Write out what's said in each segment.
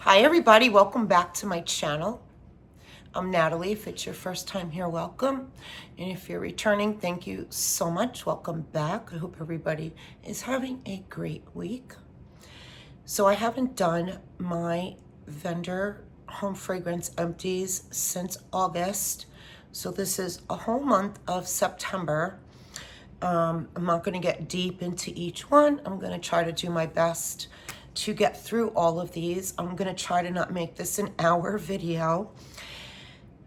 Hi everybody, welcome back to my channel. I'm Natalie. If it's your first time here, welcome. And if you're returning, thank you so much. Welcome back. I hope everybody is having a great week. So I haven't done my vendor home fragrance empties since August. So this is a whole month of September. I'm not going to get deep into each one. I'm going to try to do my best to get through all of these. I'm going to try to not make this an hour video.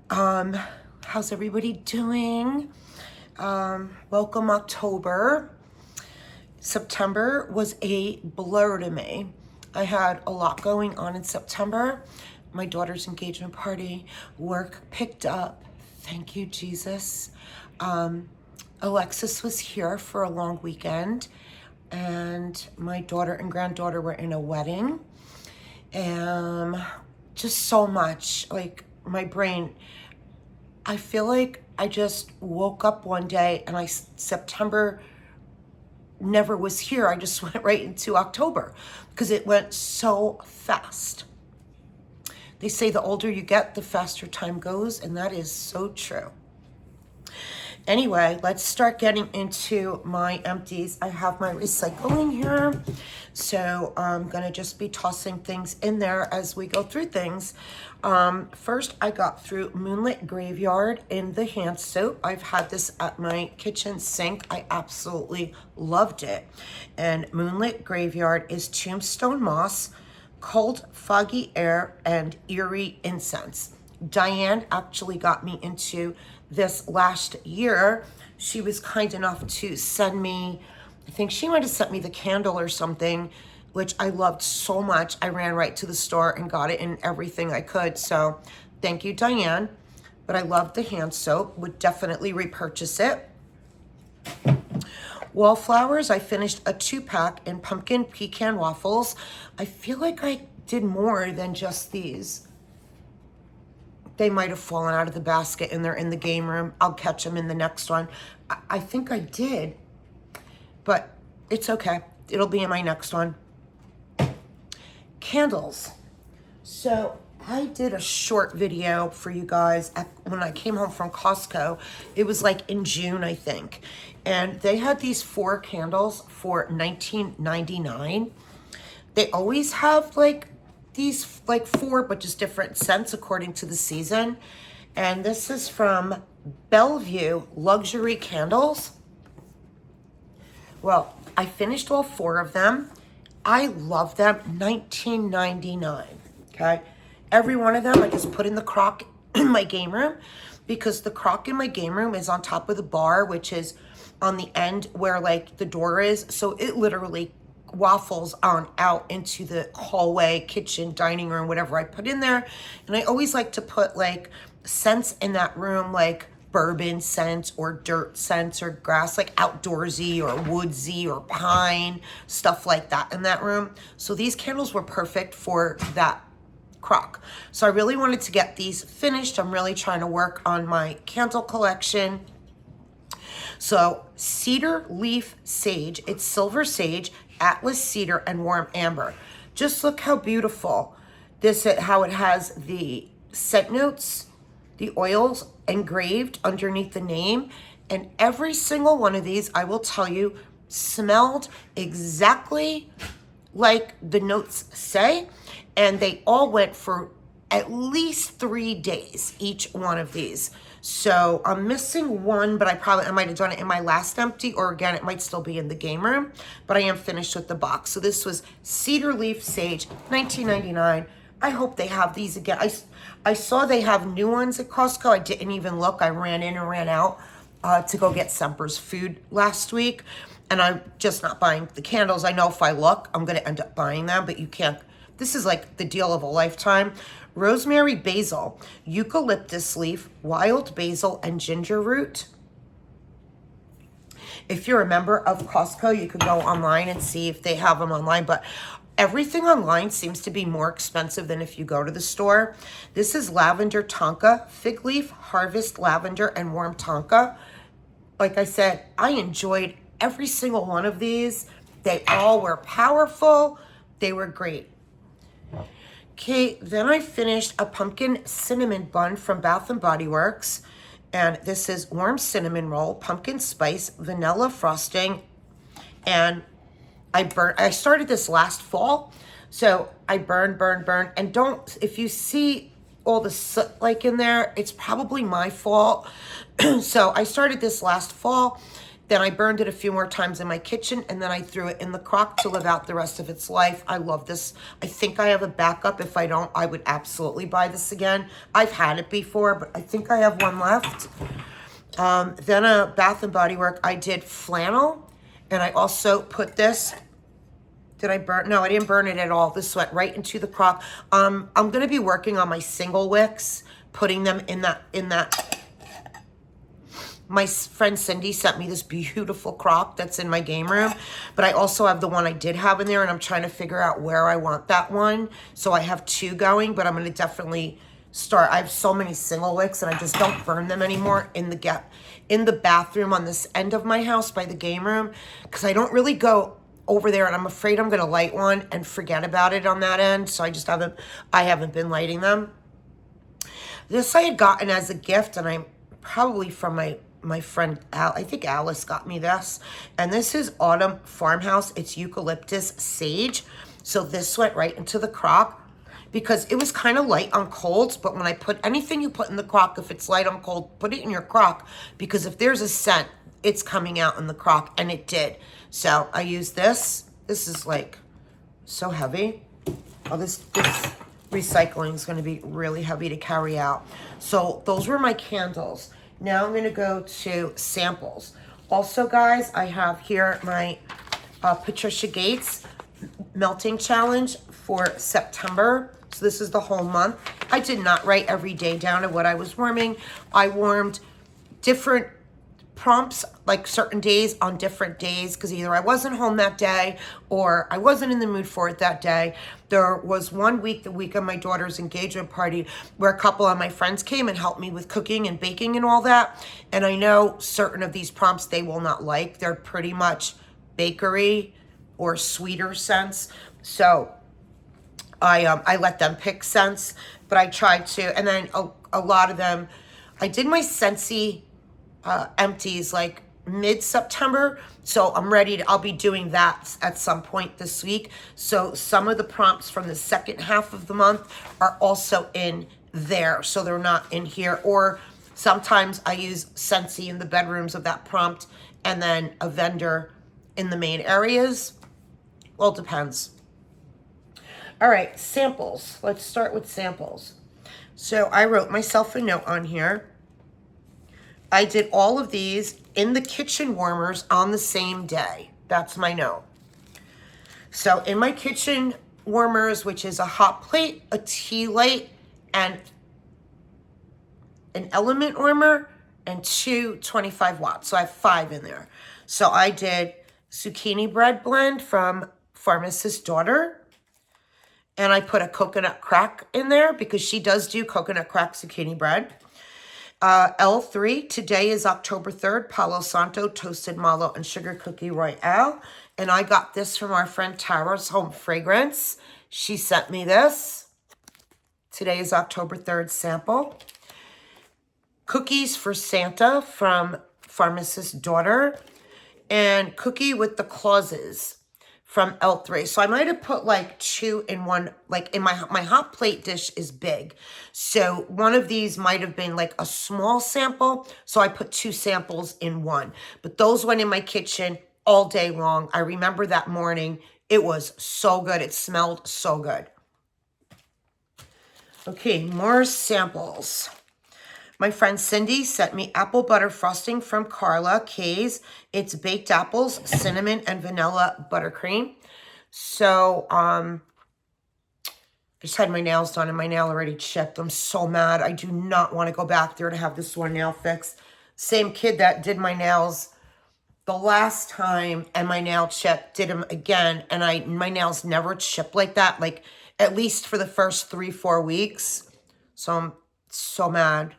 How's everybody doing? Welcome October. September was a blur to me. I had a lot going on in September. My daughter's engagement party, work picked up. Thank you, Jesus. Alexis was here for a long weekend, and my daughter and granddaughter were in a wedding. Just so much, like my brain, I feel like I just woke up one day and September never was here. I just went right into October because it went so fast. They say the older you get, the faster time goes, and that is so true. Anyway, let's start getting into my empties. I have my recycling here, so I'm gonna just be tossing things in there as we go through things. First, I got through Moonlit Graveyard in the hand soap. I've had this at my kitchen sink. I absolutely loved it. And Moonlit Graveyard is Tombstone Moss, Cold Foggy Air, and Eerie Incense. Diane actually got me into this last year. She was kind enough to send me, I think she might have sent me the candle or something, which I loved so much. I ran right to the store and got it in everything I could. So thank you, Diane. But I love the hand soap, would definitely repurchase it. Wallflowers, I finished a 2-pack in pumpkin pecan waffles. I feel like I did more than just these. They might have fallen out of the basket and they're in the game room. I'll catch them in the next one. I think I did, but it's okay. It'll be in my next one. Candles. So I did a short video for you guys when I came home from Costco. It was like in June, I think. And they had these 4 candles for $19.99. They always have like these like 4, but just different scents according to the season. And this is from Bellevue Luxury Candles. Well, I finished all 4 of them. I love them. $19.99. Okay. Every one of them I just put in the crock in my game room, because the crock in my game room is on top of the bar, which is on the end where like the door is. So it literally waffles on out into the hallway, kitchen, dining room, whatever I put in there. And I always like to put like scents in that room, like bourbon scents or dirt scents or grass, like outdoorsy or woodsy or pine, stuff like that in that room. So these candles were perfect for that crock. So I really wanted to get these finished. I'm really trying to work on my candle collection. So Cedar Leaf Sage, it's Silver Sage, Atlas Cedar, and Warm Amber. Just look how beautiful this, how it has the scent notes, the oils engraved underneath the name. And every single one of these, I will tell you, smelled exactly like the notes say. And they all went for at least 3 days, each one of these. So I'm missing one, but I might have done it in my last empty, or again, it might still be in the game room, but I am finished with the box. So this was Cedar Leaf Sage, $19.99. I hope they have these again. I saw they have new ones at Costco. I didn't even look. I ran in and ran out to go get Semper's food last week. And I'm just not buying the candles. I know if I look, I'm going to end up buying them, but you can't. This is like the deal of a lifetime. Rosemary Basil, Eucalyptus Leaf, Wild Basil, and Ginger Root. If you're a member of Costco, you could go online and see if they have them online, but everything online seems to be more expensive than if you go to the store. This is Lavender Tonka, Fig Leaf, Harvest Lavender, and Warm Tonka. Like I said, I enjoyed every single one of these. They all were powerful. They were great. Okay, then I finished a pumpkin cinnamon bun from Bath and Body Works. And this is warm cinnamon roll, pumpkin spice, vanilla frosting, and I started this last fall, so I burn, and don't, if you see all the soot like in there, it's probably my fault. So I started this last fall, then I burned it a few more times in my kitchen, and then I threw it in the crock to live out the rest of its life. I love this. I think I have a backup. If I don't, I would absolutely buy this again. I've had it before, but I think I have one left. Then a Bath and Body Works, I did flannel, and I also put this. Did I burn? No, I didn't burn it at all. This went right into the crock. I'm going to be working on my single wicks, putting them in that. My friend Cindy sent me this beautiful crock that's in my game room, but I also have the one I did have in there, and I'm trying to figure out where I want that one. So I have two going, but I'm going to definitely start. I have so many single wicks, and I just don't burn them anymore in the bathroom on this end of my house by the game room, because I don't really go over there, and I'm afraid I'm going to light one and forget about it on that end. So I haven't been lighting them. This I had gotten as a gift, and I'm probably from my friend Al. I think Alice got me this, and this is Autumn Farmhouse. It's eucalyptus sage. So this went right into the crock because it was kind of light on colds, but when I put anything you put in the crock, if it's light on cold, put it in your crock, because if there's a scent, it's coming out in the crock, and it did. So I used this. This is like so heavy. Oh, this recycling is going to be really heavy to carry out. So those were my candles. Now I'm going to go to samples. Also, guys, I have here my Patricia Gates melting challenge for September. So this is the whole month. I did not write every day down of what I was warming. I warmed different prompts, like certain days on different days, because either I wasn't home that day or I wasn't in the mood for it that day. There was one week, the week of my daughter's engagement party, where a couple of my friends came and helped me with cooking and baking and all that. And I know certain of these prompts they will not like. They're pretty much bakery or sweeter scents. So I let them pick scents, but I tried to, and then a lot of them, I did my Scentsy empties like mid-September, so I'll be doing that at some point this week. So some of the prompts from the second half of the month are also in there, so they're not in here. Or sometimes I use Scentsy in the bedrooms of that prompt, and then a vendor in the main areas. Well, it depends. All right, samples. Let's start with samples. So I wrote myself a note on here. I did all of these in the kitchen warmers on the same day. That's my note. So in my kitchen warmers, which is a hot plate, a tea light, and an element warmer, and two 25 watts. So I have 5 in there. So I did zucchini bread blend from Pharmacist's Daughter. And I put a coconut crack in there because she does do coconut crack zucchini bread. L3, today is October 3rd, Palo Santo, Toasted Mallow, and Sugar Cookie Royale. And I got this from our friend Tara's Home Fragrance. She sent me this. Today is October 3rd sample. Cookies for Santa from Pharmacist's Daughter. And Cookie with the Clauses from L3. So I might have put like 2 in one, like in my hot plate dish is big. So one of these might have been like a small sample. So I put 2 samples in one. But those went in my kitchen all day long. I remember that morning. It was so good. It smelled so good. Okay, more samples. My friend Cindy sent me apple butter frosting from Carla K's. It's baked apples, cinnamon, and vanilla buttercream. So, I just had my nails done and my nail already chipped. I'm so mad. I do not want to go back there to have this one nail fixed. Same kid that did my nails the last time and my nail chipped did them again. And my nails never chip like that, like at least for the first 3-4 weeks. So I'm so mad.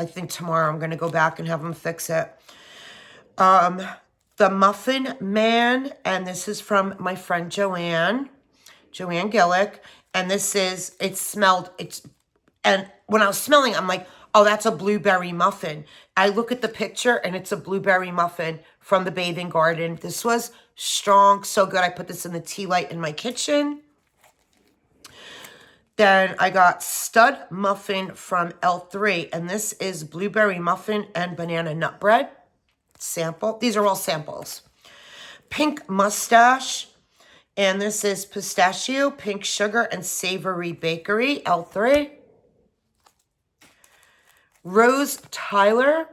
I think tomorrow I'm going to go back and have them fix it. The Muffin Man, and this is from my friend Joanne Gillick, And this is, and when I was smelling, I'm like, oh, that's a blueberry muffin. I look at the picture and it's a blueberry muffin from the Bathing Garden. This was strong, so good. I put this in the tea light in my kitchen. Then I got stud muffin from L3, and this is blueberry muffin and banana nut bread. Sample. These are all samples. Pink mustache, and this is pistachio, pink sugar, and savory bakery, L3. Rose Tyler.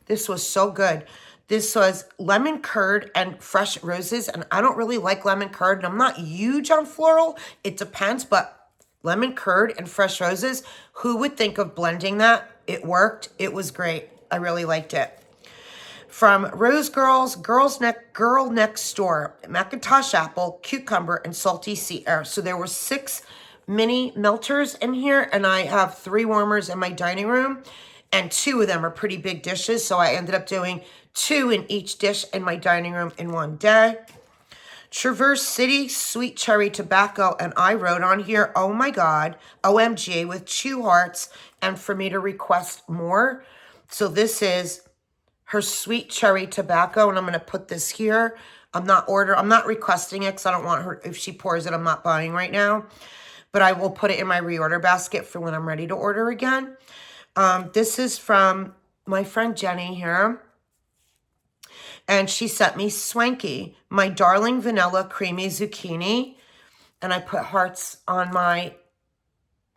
This was so good. This was lemon curd and fresh roses, and I don't really like lemon curd, and I'm not huge on floral. It depends, but lemon curd and fresh roses, who would think of blending that? It worked. It was great. I really liked it. From Rose Girl Next Door, Macintosh apple, cucumber, and salty sea air. So there were 6 mini melters in here, and I have 3 warmers in my dining room, and 2 of them are pretty big dishes. So I ended up doing 2 in each dish in my dining room in one day. Traverse City Sweet Cherry Tobacco, and I wrote on here, oh my God, OMG, with 2 hearts, and for me to request more. So this is her sweet cherry tobacco, and I'm going to put this here. I'm not requesting it because I don't want her, if she pours it, I'm not buying right now. But I will put it in my reorder basket for when I'm ready to order again. This is from my friend Jenny here. And she sent me Swanky, my darling vanilla creamy zucchini. And I put hearts on my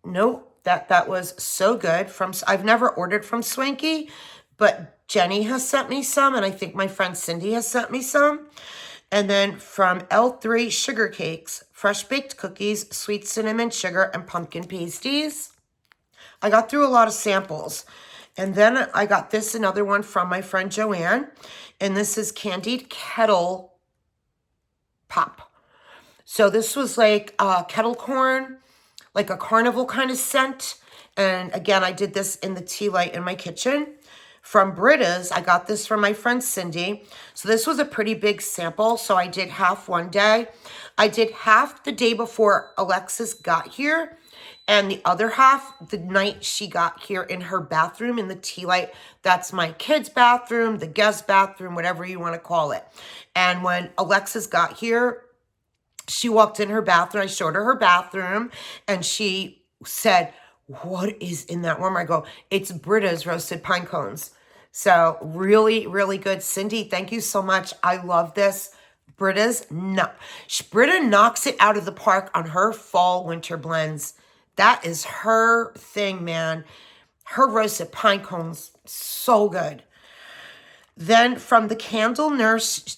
note. That was so good. I've never ordered from Swanky, but Jenny has sent me some, and I think my friend Cindy has sent me some. And then from L3 Sugar Cakes, fresh baked cookies, sweet cinnamon sugar, and pumpkin pasties. I got through a lot of samples. And then I got this, another one from my friend Joanne. And this is candied kettle pop. So this was like kettle corn, like a carnival kind of scent. And again, I did this in the tea light in my kitchen. From Britta's, I got this from my friend Cindy. So this was a pretty big sample. So I did half one day. I did half the day before Alexis got here. And the other half, the night she got here in her bathroom in the tea light. That's my kid's bathroom, the guest bathroom, whatever you want to call it. And when Alexis got here, she walked in her bathroom. I showed her bathroom, and she said, what is in that warmer? I go, it's Britta's roasted pine cones. So really, really good. Cindy, thank you so much. I love this. Britta knocks it out of the park on her fall winter blends. That is her thing, man. Her roasted pine cones, so good. Then from the Candle Nurse,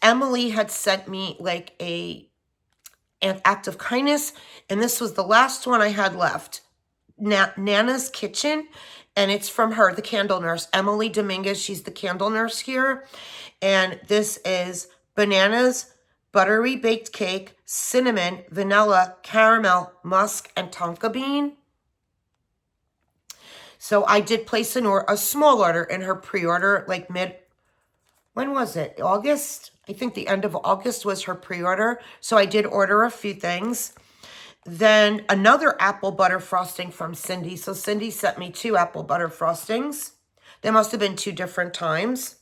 Emily had sent me like an act of kindness, and this was the last one I had left. Nana's Kitchen, and it's from her, the Candle Nurse, Emily Dominguez. She's the Candle Nurse here. And this is bananas, buttery baked cake, cinnamon, vanilla, caramel, musk, and tonka bean. So I did place a small order in her pre-order, like when was it? August? I think the end of August was her pre-order. So I did order a few things. Then another apple butter frosting from Cindy. So Cindy sent me 2 apple butter frostings. They must have been 2 different times.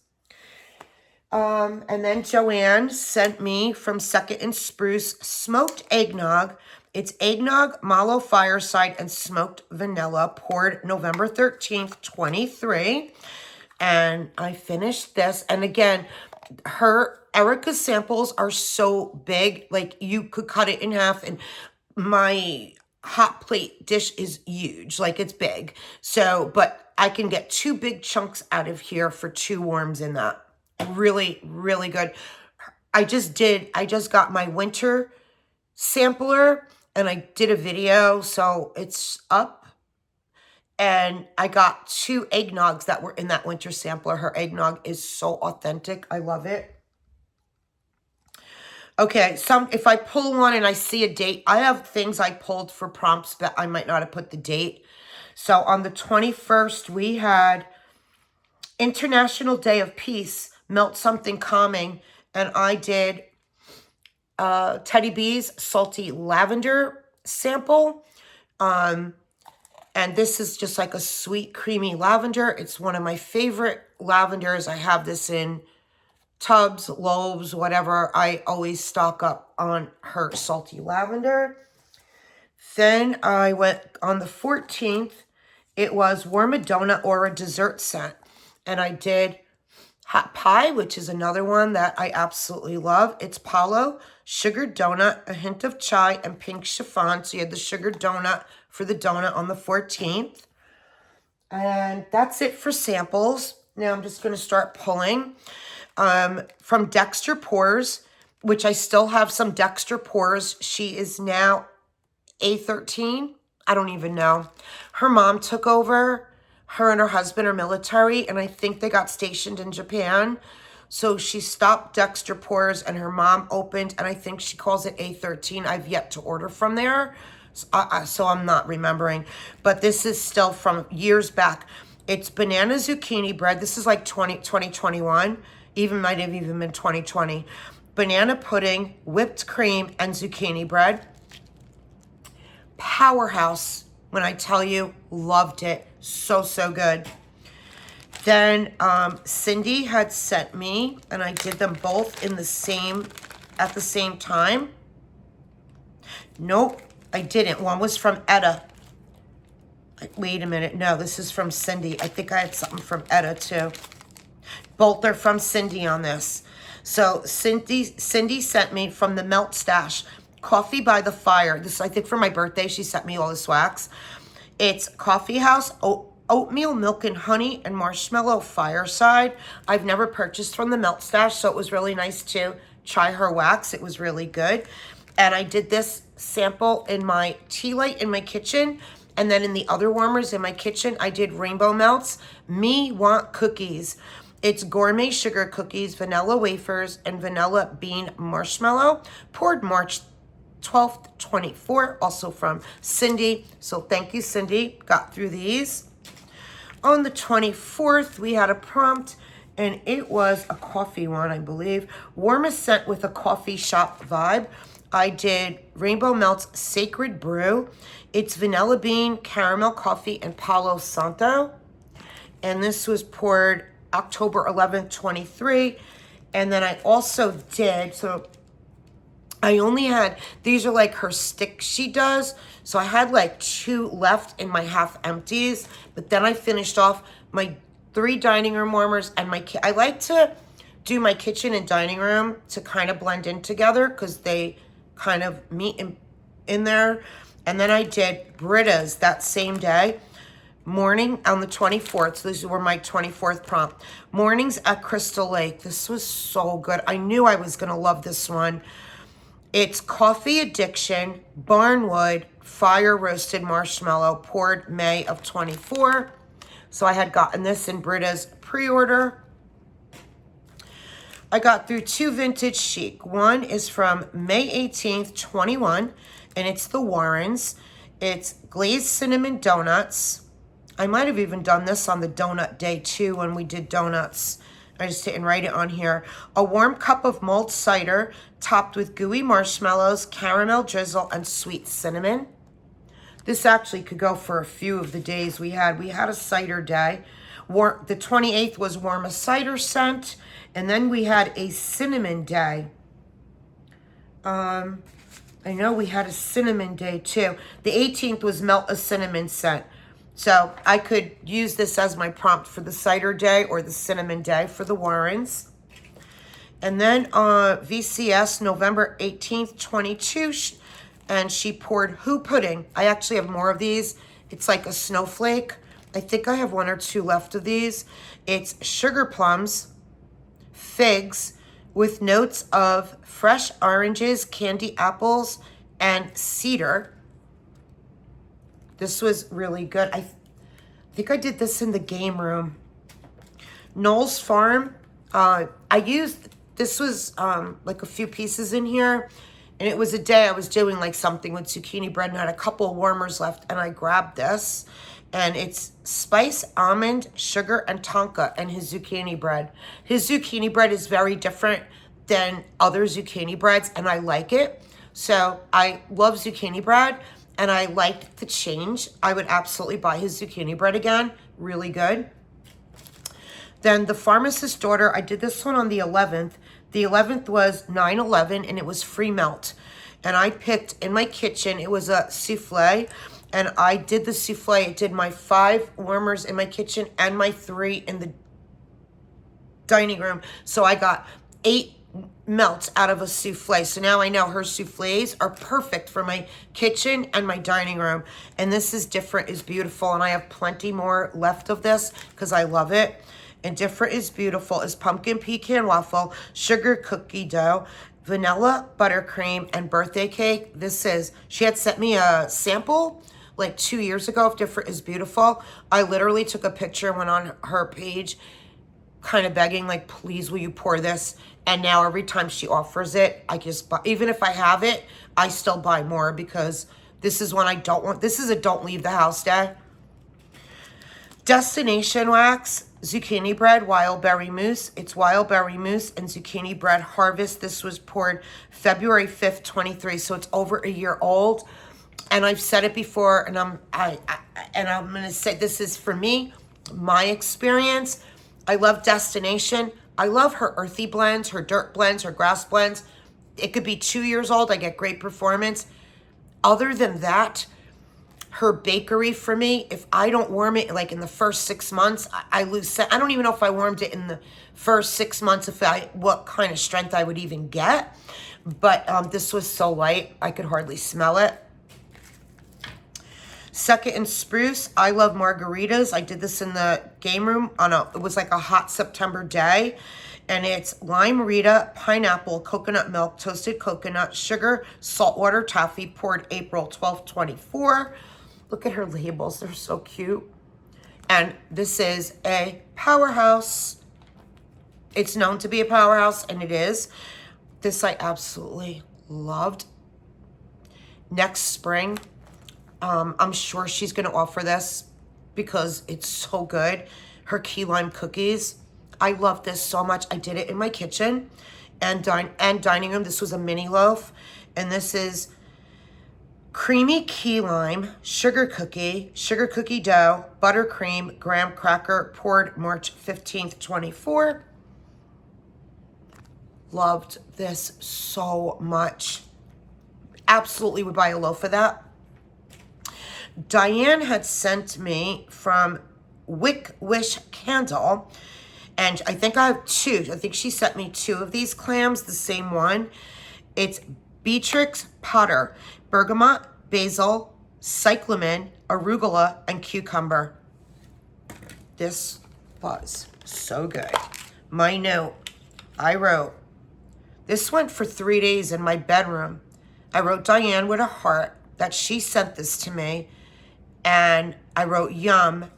And then Joanne sent me from Second and Spruce smoked eggnog. It's eggnog, mallow fireside, and smoked vanilla, poured November 13th, 23. And I finished this. And again, Erica's samples are so big. Like, you could cut it in half, and my hot plate dish is huge. Like, it's big. So, but I can get 2 big chunks out of here for 2 warms in that. Really, really good. I just got my winter sampler, and I did a video, so it's up. And I got 2 eggnogs that were in that winter sampler. Her eggnog is so authentic. I love it. Okay, if I pull one and I see a date, I have things I pulled for prompts, but I might not have put the date. So on the 21st, we had International Day of Peace, Melt Something Calming, and I did Teddy B's Salty Lavender sample. And this is just like a sweet, creamy lavender. It's one of my favorite lavenders. I have this in tubs, loaves, whatever. I always stock up on her salty lavender. Then I went on the 14th. It was warm a donut or a dessert scent. And I did hot pie, which is another one that I absolutely love. It's Palo, sugared donut, a hint of chai, and pink chiffon. So you had the sugared donut for the donut on the 14th. And that's it for samples. Now I'm just going to start pulling. From Dexter Pours, which I still have some Dexter Pours. She is now A13. I don't even know. Her mom took over. Her and her husband are military, and I think they got stationed in Japan. So she stopped Dexter Pours, and her mom opened, and I think she calls it A13. I've yet to order from there, so I'm not remembering. But this is still from years back. It's banana zucchini bread. This is like 2021. Even might have even been 2020. Banana pudding, whipped cream, and zucchini bread. Powerhouse, when I tell you, loved it. So, so good. Then Cindy had sent me, and I did them both at the same time. Nope, I didn't. One was from Etta. Wait a minute. No, this is from Cindy. I think I had something from Etta too. Both are from Cindy on this. So Cindy sent me from the Melt Stash, Coffee by the Fire. This, I think for my birthday, she sent me all this wax. It's Coffee House, oatmeal, milk, and honey, and marshmallow fireside. I've never purchased from the Melt Stash, so it was really nice to try her wax. It was really good. And I did this sample in my tea light in my kitchen. And then in the other warmers in my kitchen, I did Rainbow Melts. Me Want Cookies. It's gourmet sugar cookies, vanilla wafers, and vanilla bean marshmallow. Poured March 12th, 24, also from Cindy. So thank you, Cindy. Got through these. On the 24th, we had a prompt, and it was a coffee one, I believe. Warmest scent with a coffee shop vibe. I did Rainbow Melts Sacred Brew. It's vanilla bean, caramel coffee, and Palo Santo. And this was poured October 11th, 23. And then I also did, so I only had, these are like her sticks she does. So I had like 2 left in my half empties. But then I finished off my 3 dining room warmers and I like to do my kitchen and dining room to kind of blend in together because they kind of meet in there. And then I did Britta's that same day. Morning on the 24th. So these were my 24th prompt. Mornings at Crystal Lake. This was so good. I knew I was going to love this one. It's Coffee Addiction, Barnwood, Fire Roasted Marshmallow, poured May of 24. So I had gotten this in Britta's pre-order. I got through 2 vintage chic. One is from May 18th, 21, and it's the Warrens. It's glazed cinnamon donuts. I might have even done this on the donut day too when we did donuts. I just didn't write it on here. A warm cup of mulled cider topped with gooey marshmallows, caramel drizzle, and sweet cinnamon. This actually could go for a few of the days we had. We had a cider day. The 28th was warm a cider scent. And then we had a cinnamon day. I know we had a cinnamon day too. The 18th was melt a cinnamon scent. So I could use this as my prompt for the cider day or the cinnamon day for the Warrens. And then VCS November 18th, 22, and she poured Who Pudding. I actually have more of these. It's like a snowflake. I think I have 1 or 2 left of these. It's sugar plums, figs, with notes of fresh oranges, candy apples, and cedar. This was really good. I think I did this in the game room. Knowles Farm. This was like a few pieces in here. And it was a day I was doing like something with zucchini bread and I had a couple of warmers left. And I grabbed this. And it's spice, almond, sugar, and tonka and his zucchini bread. His zucchini bread is very different than other zucchini breads. And I like it. So I love zucchini bread. and I liked the change. I would absolutely buy his zucchini bread again. Really good. Then the Pharmacist's Daughter, I did this one on the 11th. The 11th was 9/11, and it was free melt. And I picked, in my kitchen, it was a souffle, and I did the souffle. I did my 5 warmers in my kitchen and my 3 in the dining room. So I got 8 melts out of a souffle. So now I know her souffles are perfect for my kitchen and my dining room. And this is Different is Beautiful, and I have plenty more left of this because I love it. And Different is Beautiful is pumpkin pecan waffle, sugar cookie dough, vanilla buttercream, and birthday cake. She had sent me a sample like 2 years ago of Different is Beautiful. I literally took a picture, went on her page, kind of begging, like, please, will you pour this? And now every time she offers it, I just buy. Even if I have it, I still buy more because this is one I don't want. This is a don't leave the house day. Destination Wax, zucchini bread, wild berry mousse. It's wild berry mousse and zucchini bread harvest. This was poured February 5th, 23. So it's over a year old. And I've said it before, and I'm going to say this is for me, my experience. I love Destination. I love her earthy blends, her dirt blends, her grass blends. It could be 2 years old. I get great performance. Other than that, her bakery for me, if I don't warm it like in the first 6 months, I lose. I don't even know if I warmed it in the first 6 months, what kind of strength I would even get. But this was so light, I could hardly smell it. Second and Spruce, I love margaritas. I did this in the game room it was like a hot September day. And it's lime Rita, pineapple, coconut milk, toasted coconut, sugar, saltwater toffee, poured April 12th, 24. Look at her labels. They're so cute. And this is a powerhouse. It's known to be a powerhouse, and it is. This I absolutely loved. Next spring, I'm sure she's going to offer this because it's so good. Her key lime cookies. I love this so much. I did it in my kitchen and dining room. This was a mini loaf. And this is creamy key lime, sugar cookie dough, buttercream, graham cracker, poured March 15th, 24. Loved this so much. Absolutely would buy a loaf of that. Diane had sent me from Wish Candle, and I think I have 2. I think she sent me 2 of these clams, the same one. It's Beatrix Potter, bergamot, basil, cyclamen, arugula, and cucumber. This was so good. My note, I wrote, this went for 3 days in my bedroom. I wrote Diane with a heart that she sent this to me. And I wrote yum,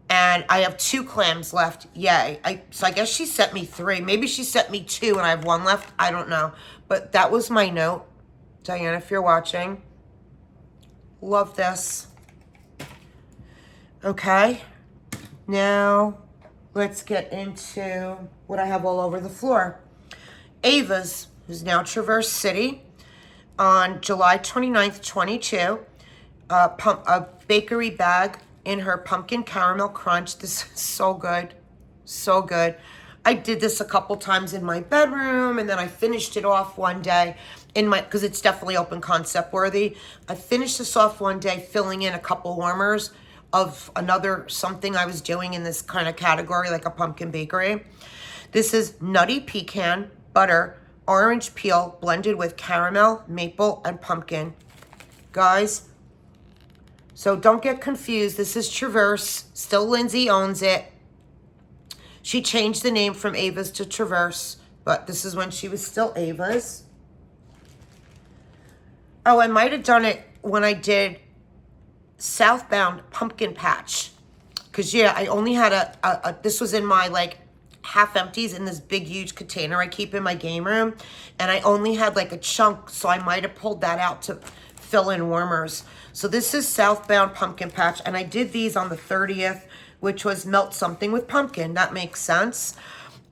and I have 2 clams left. Yay. So I guess she sent me 3. Maybe she sent me 2 and I have 1 left. I don't know. But that was my note. Diane, if you're watching, love this. Okay. Now, let's get into what I have all over the floor. Ava's, who's now Traverse City, on July 29th, 22. A bakery bag in her pumpkin caramel crunch. This is so good. So good. I did this a couple times in my bedroom, and then I finished it off one day because it's definitely open concept worthy. I finished this off one day filling in a couple warmers of another something I was doing in this kind of category, like a pumpkin bakery. This is nutty pecan, butter, orange peel blended with caramel, maple, and pumpkin. Guys, so don't get confused. This is Traverse. Still Lindsay owns it. She changed the name from Ava's to Traverse, but this is when she was still Ava's. Oh, I might have done it when I did Southbound Pumpkin Patch. Because, yeah, I only had this was in my, like, half empties in this big, huge container I keep in my game room. And I only had, like, a chunk, so I might have pulled that out to fill in warmers. So this is Southbound Pumpkin Patch, and I did these on the 30th, which was Melt Something with Pumpkin. That makes sense.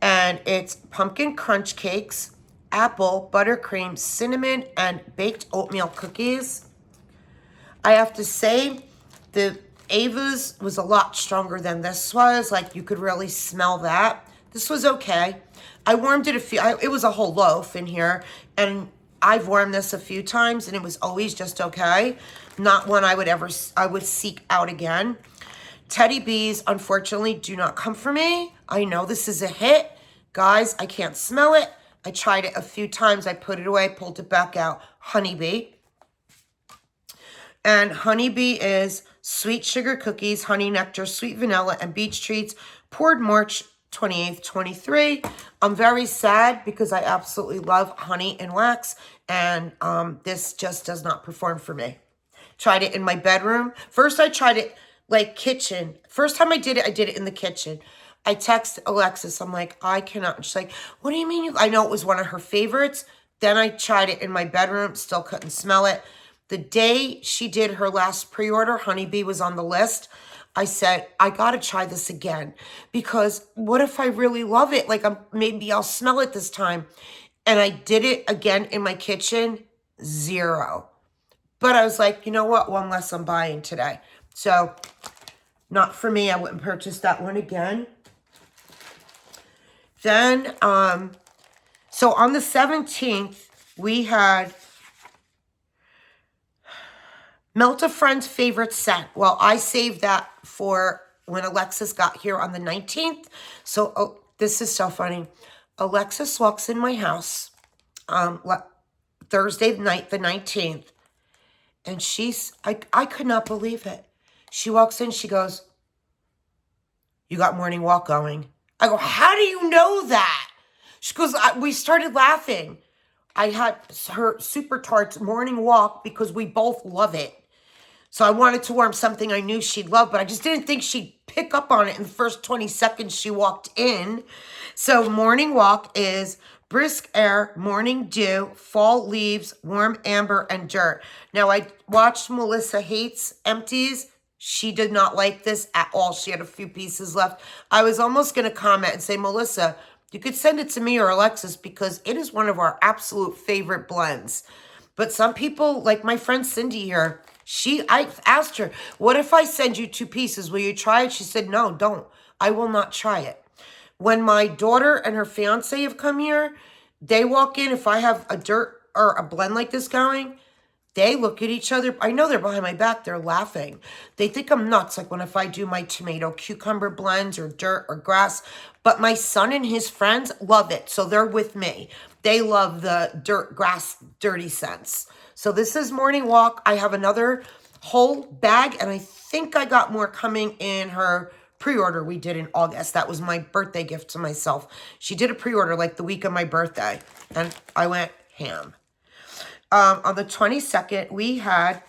And it's pumpkin crunch cakes, apple, buttercream, cinnamon, and baked oatmeal cookies. I have to say, the Ava's was a lot stronger than this was. Like, you could really smell that. This was okay. I warmed it it was a whole loaf in here, and I've warmed this a few times, and it was always just okay. Not one I would seek out again. Teddy Bees, unfortunately, do not come for me. I know this is a hit. Guys, I can't smell it. I tried it a few times. I put it away, pulled it back out. Honeybee. And Honeybee is sweet sugar cookies, honey nectar, sweet vanilla, and beach treats. Poured March 28th, 23. I'm very sad because I absolutely love honey and wax. And this just does not perform for me. Tried it in my bedroom. First, I tried it like kitchen. First time I did it in the kitchen. I text Alexis. I'm like, I cannot. She's like, what do you mean? I know it was one of her favorites. Then I tried it in my bedroom. Still couldn't smell it. The day she did her last pre-order, Honeybee was on the list. I said, I got to try this again. Because what if I really love it? Like, maybe I'll smell it this time. And I did it again in my kitchen. 0. But I was like, you know what? One less I'm buying today. So, not for me. I wouldn't purchase that one again. Then, so on the 17th, we had Melt a Friend's favorite scent. Well, I saved that for when Alexis got here on the 19th. So, this is so funny. Alexis walks in my house Thursday night, the 19th. And I could not believe it. She walks in, she goes, you got morning walk going. I go, how do you know that? She goes, we started laughing. I had her Super Tarts morning walk because we both love it. So I wanted to warm something I knew she'd love, but I just didn't think she'd pick up on it in the first 20 seconds she walked in. So morning walk is brisk air, morning dew, fall leaves, warm amber, and dirt. Now, I watched Melissa Hates Empties. She did not like this at all. She had a few pieces left. I was almost going to comment and say, Melissa, you could send it to me or Alexis because it is one of our absolute favorite blends. But some people, like my friend Cindy here, I asked her, what if I send you 2 pieces? Will you try it? She said, no, don't. I will not try it. When my daughter and her fiance have come here, they walk in. If I have a dirt or a blend like this going, they look at each other. I know they're behind my back. They're laughing. They think I'm nuts. Like when if I do my tomato cucumber blends or dirt or grass. But my son and his friends love it. So they're with me. They love the dirt, grass, dirty scents. So this is morning walk. I have another whole bag. And I think I got more coming in her pre-order we did in August. That was my birthday gift to myself. She did a pre-order like the week of my birthday. And I went ham. On the 22nd, we had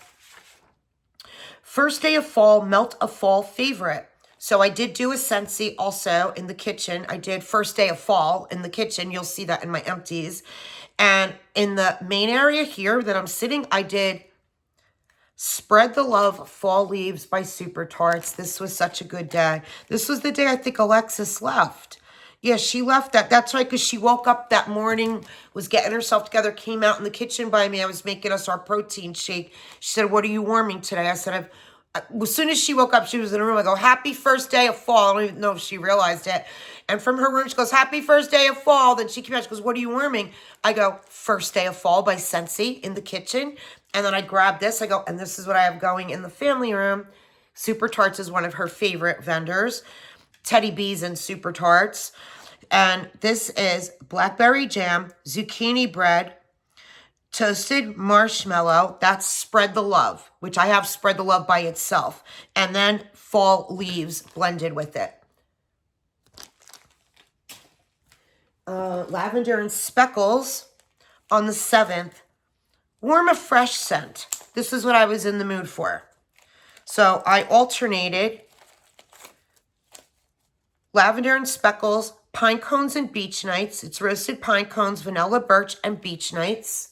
First Day of Fall, Melt a Fall Favorite. So I did do a Scentsy also in the kitchen. I did First Day of Fall in the kitchen. You'll see that in my empties. And in the main area here that I'm sitting, I did Spread the Love Fall Leaves by Super Tarts. This was such a good day. This was the day I think Alexis left. Yeah, she left that. That's right, because she woke up that morning, was getting herself together, came out in the kitchen by me. I was making us our protein shake. She said, what are you warming today? I said, as soon as she woke up, she was in the room. I go, happy first day of fall. I don't even know if she realized it. And from her room, she goes, happy first day of fall. Then she came out, she goes, what are you warming? I go, First Day of Fall by Scentsy in the kitchen. And then I grabbed this. I go, and this is what I have going in the family room. Super Tarts is one of her favorite vendors. Teddy Bees and Super Tarts. And this is blackberry jam, zucchini bread, toasted marshmallow. That's Spread the Love, which I have Spread the Love by itself. And then fall leaves blended with it. Lavender and speckles on the 7th. Warm a fresh scent. This is what I was in the mood for. So I alternated lavender and speckles, pine cones and beach nights. It's roasted pine cones, vanilla birch, and beach nights.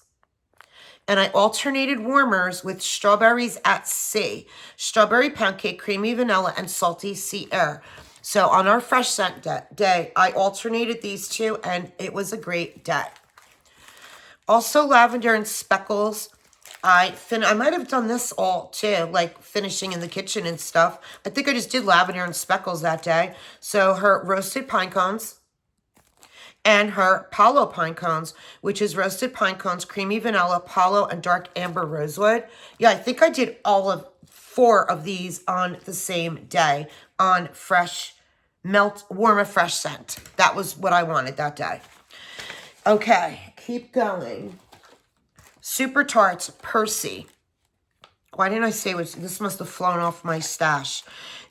And I alternated warmers with strawberries at sea, strawberry pound cake, creamy vanilla, and salty sea air. So on our fresh scent day, I alternated these two, and it was a great day. Also lavender and speckles. I might have done this all too, like finishing in the kitchen and stuff. I think I just did lavender and speckles that day. So her roasted pine cones and her Palo pine cones, which is roasted pine cones, creamy vanilla, Palo, and dark amber rosewood. Yeah, I think I did all of 4 of these on the same day on fresh warmer fresh scent. That was what I wanted that day. Okay, keep going. Super Tarts Percy. Why didn't I say which? This must have flown off my stash.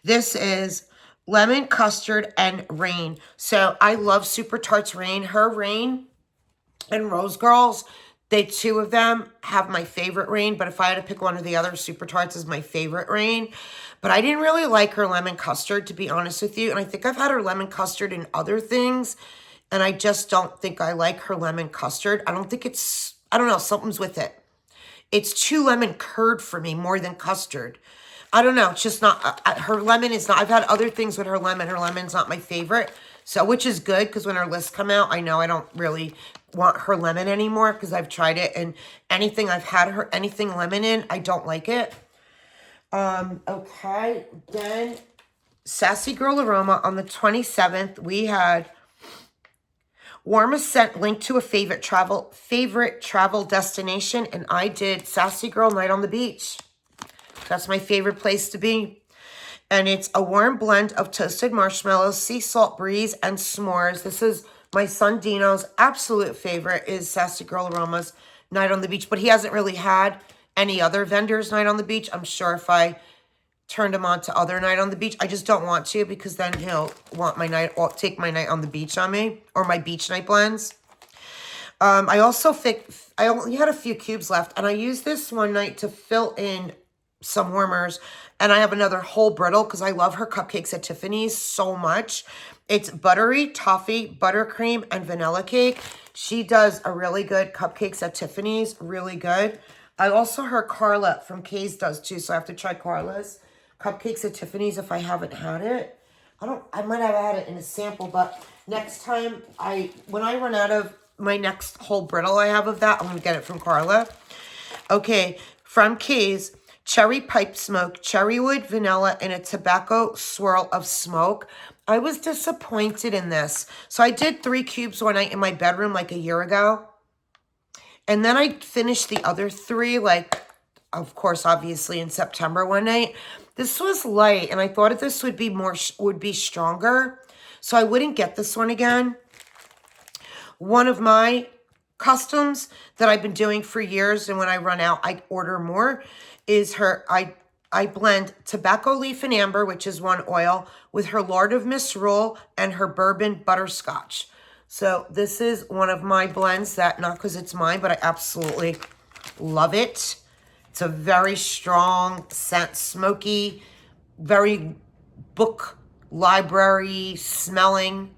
This is lemon, custard, and rain. So I love Super Tarts Rain. Her Rain and Rose Girls, they 2 of them have my favorite rain. But if I had to pick one or the other, Super Tarts is my favorite rain. But I didn't really like her lemon custard, to be honest with you. And I think I've had her lemon custard in other things. And I just don't think I like her lemon custard. I don't think it's, I don't know, something's with it. It's too lemon curd for me more than custard. I don't know. It's just not, her lemon is not, I've had other things with her lemon. Her lemon's not my favorite. So, which is good because when her lists come out, I know I don't really want her lemon anymore because I've tried it. And anything I've had her, anything lemon in, I don't like it. Okay. Then Sassy Girl Aroma on the 27th, we had warmest scent linked to a favorite travel destination, and I did Sassy Girl Night on the Beach. That's my favorite place to be. And it's a warm blend of toasted marshmallows, sea salt breeze, and s'mores. This is my son Dino's absolute favorite is Sassy Girl Aroma's Night on the Beach, but he hasn't really had any other vendors Night on the Beach. I'm sure if I turned him on to other Night on the Beach, I just don't want to because then he'll want my night, or take my night on the beach on me, or my beach night blends. I only had a few cubes left, and I used this one night to fill in some warmers, and I have another whole brittle because I love her cupcakes at Tiffany's so much. It's buttery, toffee, buttercream, and vanilla cake. She does a really good cupcakes at Tiffany's, really good. I also heard Carla from Kay's does too, so I have to try Carla's cupcakes at Tiffany's if I haven't had it. I might have had it in a sample, but next time when I run out of my next whole brittle I have of that, I'm going to get it from Carla. Okay, from Kay's, cherry pipe smoke, cherry wood, vanilla, and a tobacco swirl of smoke. I was disappointed in this. So I did 3 cubes one night in my bedroom like a year ago. And then I finished the other 3, like, of course, obviously in September one night. This was light, and I thought this would be stronger. So I wouldn't get this one again. One of my customs that I've been doing for years, and when I run out, I order more, is I blend tobacco leaf and amber, which is one oil, with her Lord of Misrule and her bourbon butterscotch. So this is one of my blends that, not because it's mine, but I absolutely love it. It's a very strong scent, smoky, very book library smelling.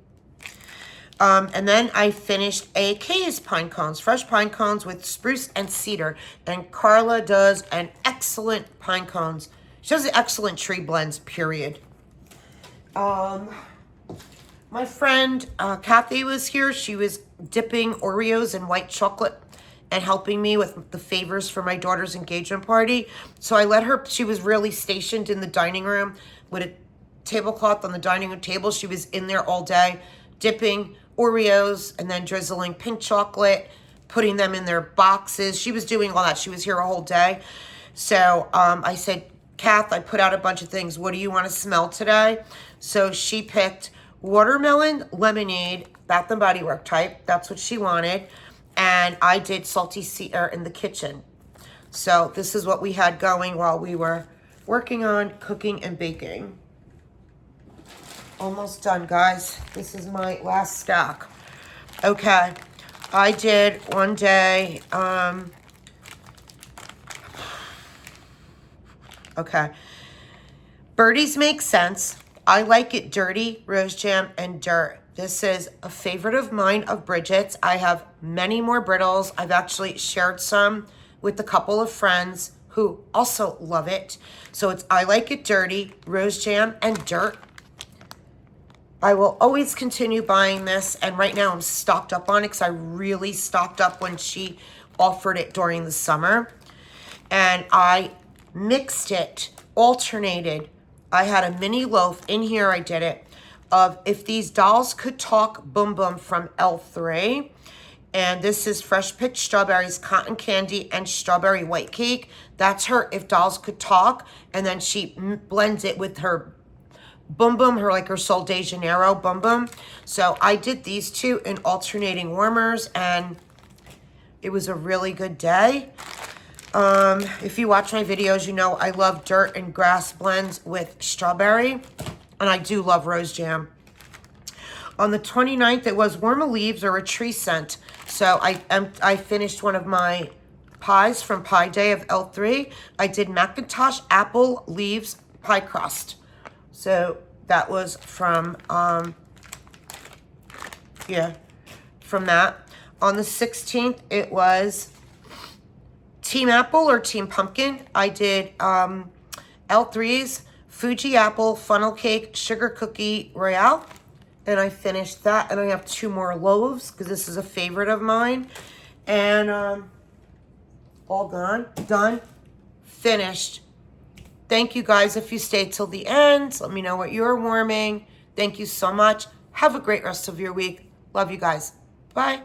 And then I finished AK's pine cones, fresh pine cones with spruce and cedar. And Carla does an excellent pine cones. She does excellent tree blends, period. My friend Kathy was here. She was dipping Oreos in white chocolate and helping me with the favors for my daughter's engagement party. So I let her, she was really stationed in the dining room with a tablecloth on the dining room table. She was in there all day dipping Oreos and then drizzling pink chocolate, putting them in their boxes. She was doing all that. She was here a whole day. So I said, Kath, I put out a bunch of things. What do you want to smell today? So she picked watermelon lemonade, Bath and Body Works type. That's what she wanted. And I did salty sea air in the kitchen. So this is what we had going while we were working on cooking and baking. Almost done, guys. This is my last stack. Okay. I did one day, okay. Birdies Make Sense. I Like It Dirty, Rose Jam, and Dirt. This is a favorite of mine of Bridget's. I have many more brittles. I've actually shared some with a couple of friends who also love it. So it's I Like It Dirty, Rose Jam, and Dirt. I will always continue buying this, and right now I'm stocked up on it because I really stocked up when she offered it during the summer. and I mixed it, alternated. I had a mini loaf in here, I did it, of If These Dolls Could Talk Boom Boom from L3. And this is fresh picked strawberries, cotton candy, and strawberry white cake. That's her If Dolls Could Talk. And then she blends it with her Boom Boom, her Sol de Janeiro Boom Boom. So I did these two in alternating warmers, and it was a really good day. If you watch my videos, you know I love dirt and grass blends with strawberry, and I do love rose jam. On the 29th, it was Warmer Leaves or a Tree Scent. So I finished one of my pies from Pie Day of L3. I did Macintosh Apple Leaves Pie Crust. So that was from, from that. On the 16th, it was Team Apple or Team Pumpkin. I did L3's Fuji Apple Funnel Cake Sugar Cookie Royale. And I finished that. And I have 2 more loaves because this is a favorite of mine. And all done, finished. Thank you guys if you stayed till the end. Let me know what you're warming. Thank you so much. Have a great rest of your week. Love you guys. Bye.